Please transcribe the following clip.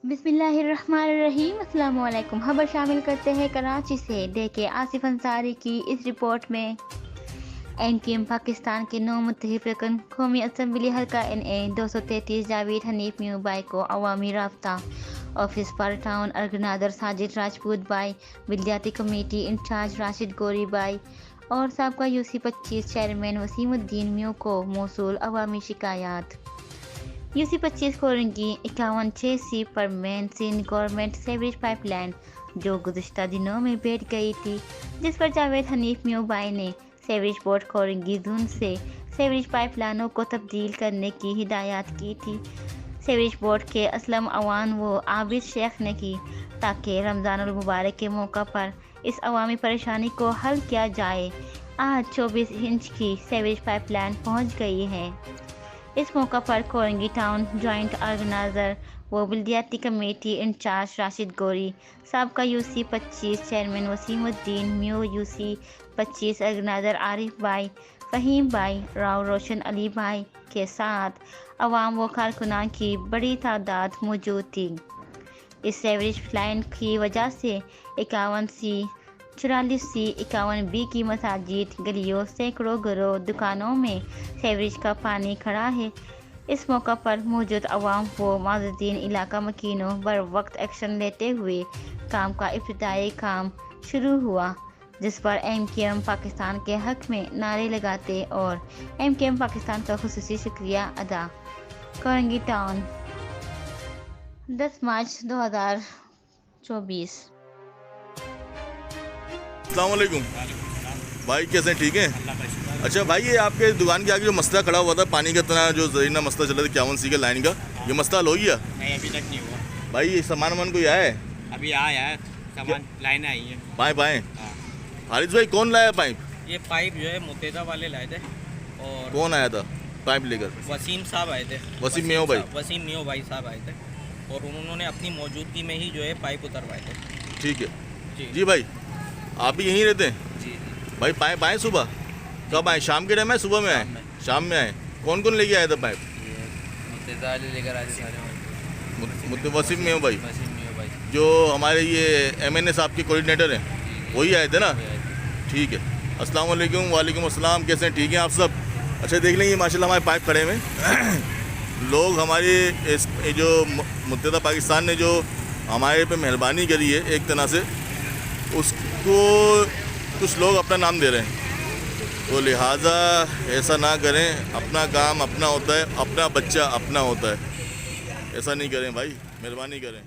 बिस्मिल्लाहिर्रहमानिर्रहीम। अस्सलाम वालेकुम। खबर शामिल करते हैं कराची से। देखिए आसिफ अंसारी की इस रिपोर्ट में एनकेएम पाकिस्तान के 9 मुत्तहिद रकन कौमी असम्बली हल्का NA 233 जावेद हनीफ म्यू बाई को अवामी राब्ता ऑफिस पर टाउन ऑर्गेनाइजर साजिद राजपूत बाई, विलियाती कमेटी इंचार्ज राशिद गोरी बाई और साबका UC 25 चेयरमैन वसीमुद्दीन म्यू को मौसूल अवामी शिकायत। UC 25 कोरंगी 51-6C पर मेन सीन गवर्नमेंट सीवरेज पाइपलाइन जो गुज़श्ता दिनों में बैठ गई थी, जिस पर जावेद हनीफ म्यू बाई ने सीवरेज बोर्ड कोरंगी जोन से सीवरेज पाइपलाइनों को तब्दील करने की हिदायत की थी। सीवरेज बोर्ड के असलम अवान व आबिद शेख ने की ताकि रमज़ानुल मुबारक के मौका पर इस अवामी परेशानी को हल किया जाए। आज 24 इंच की सीवरेज पाइपलाइन पहुंच गई है। इस मौका पर कोरंगी टाउन जॉइंट ऑर्गेनाइजर व विलियाती कमेटी इंचार्ज राशिद गोरी, साबका UC 25 चेयरमैन वसीमुद्दीन म्यू, UC 25 ऑर्गेनाइजर आरिफ बाई, फ़हीम बाई, राव रोशन अली बाई के साथ अवाम व कारकुनान की बड़ी तादाद मौजूद थी। इस सीवरेज लाइन की वजह से 51C, 44C, 51B की मसाजिद, गलियों, सैकड़ों घरों, दुकानों में सीवरेज का पानी खड़ा है। इस मौका पर मौजूद अवाम व माज़दीन इलाका मकीनों बर वक्त एक्शन लेते हुए काम का इब्तिदाई काम शुरू हुआ, जिस पर एनकेएम पाकिस्तान के हक में नारे लगाते और एनकेएम पाकिस्तान का खुसूसी शुक्रिया अदा। कोरंगी टाउन 10 मार्च 2024। अस्सलाम वालेकुम भाई, कैसे हैं? ठीक हैं? अच्छा भाई, ये आपके दुकान के आगे जो मसला खड़ा हुआ था पानी का, इतना जो जरीना मसला चल रहा था 51C के लाइन का, ये मसला हल हो गया? नहीं, अभी तक नहीं हुआ भाई। ये सामान वामान कोई आया है? अभी आया है सामान, लाइन आई है। पाइप आए? हाँ। हारिस भाई, कौन लाया पाइप? ये पाइप जो है मुत्तेदा वाले लाए थे। और कौन आया था पाइप लेकर? वसीम साहब आए थे। वसीम मियाँ भाई? वसीम मियाँ भाई साहब आए थे और उन्होंने अपनी मौजूदगी में ही जो है पाइप उतरवाए थे। ठीक है जी जी भाई, आप भी यहीं रहते हैं? जी जी। भाई पाइप आए सुबह? कब आए? शाम के टाइम आए, सुबह में आए? शाम में आए। कौन कौन लेके आया था पाइप? मुत्तेदा वाले लेकर आए थे सारे। वसीम मियाँ भाई वसीम मियाँ भाई जो हमारे ये MNA साहब के कोऑर्डिनेटर हैं, वही आए थे ना? ठीक है। अस्सलाम वालेकुम। वालेकुम अस्सलाम। कैसे हैं? ठीक हैं आप सब? अच्छा, देख लेंगे माशाल्लाह हमारे पाइप खड़े हुए लोग हमारे ये जो मुत्तहिदा पाकिस्तान ने जो हमारे पे मेहरबानी करी है एक तरह से, उसको कुछ लोग अपना नाम दे रहे हैं, तो लिहाजा ऐसा ना करें। अपना काम अपना होता है, अपना बच्चा अपना होता है। ऐसा नहीं करें भाई, मेहरबानी करें।